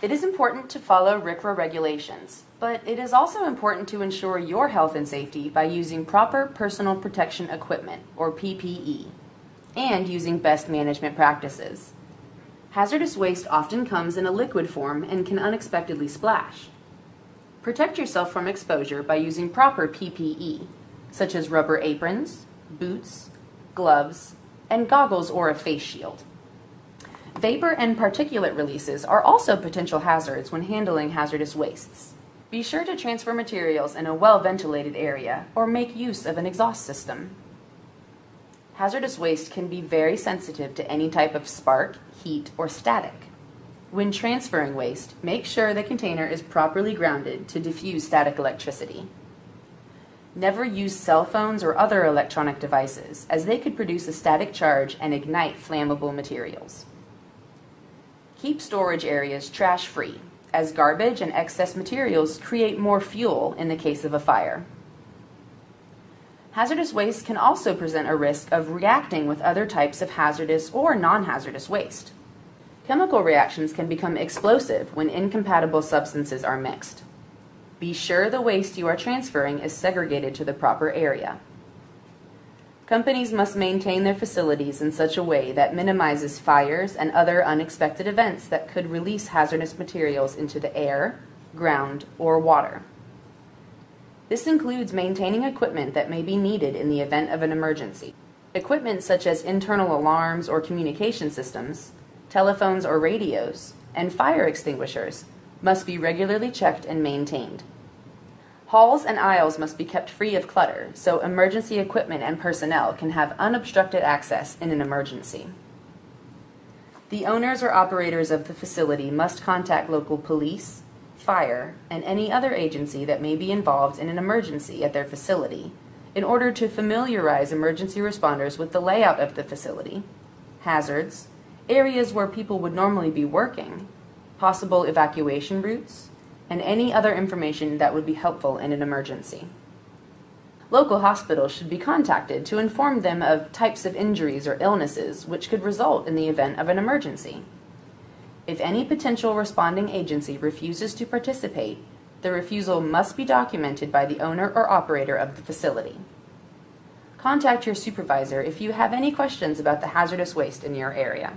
It is important to follow RCRA regulations, but it is also important to ensure your health and safety by using proper personal protection equipment, or PPE, and using best management practices. Hazardous waste often comes in a liquid form and can unexpectedly splash. Protect yourself from exposure by using proper PPE, such as rubber aprons, boots, gloves, and goggles or a face shield. Vapor and particulate releases are also potential hazards when handling hazardous wastes. Be sure to transfer materials in a well-ventilated area or make use of an exhaust system. Hazardous waste can be very sensitive to any type of spark, heat, or static. When transferring waste, make sure the container is properly grounded to diffuse static electricity. Never use cell phones or other electronic devices, as they could produce a static charge and ignite flammable materials. Keep storage areas trash-free, as garbage and excess materials create more fuel in the case of a fire. Hazardous waste can also present a risk of reacting with other types of hazardous or non-hazardous waste. Chemical reactions can become explosive when incompatible substances are mixed. Be sure the waste you are transferring is segregated to the proper area. Companies must maintain their facilities in such a way that minimizes fires and other unexpected events that could release hazardous materials into the air, ground, or water. This includes maintaining equipment that may be needed in the event of an emergency. Equipment such as internal alarms or communication systems, telephones or radios, and fire extinguishers must be regularly checked and maintained. Halls and aisles must be kept free of clutter so emergency equipment and personnel can have unobstructed access in an emergency. The owners or operators of the facility must contact local police, fire, and any other agency that may be involved in an emergency at their facility in order to familiarize emergency responders with the layout of the facility, hazards, areas where people would normally be working, possible evacuation routes, and any other information that would be helpful in an emergency. Local hospitals should be contacted to inform them of types of injuries or illnesses which could result in the event of an emergency. If any potential responding agency refuses to participate, the refusal must be documented by the owner or operator of the facility. Contact your supervisor if you have any questions about the hazardous waste in your area.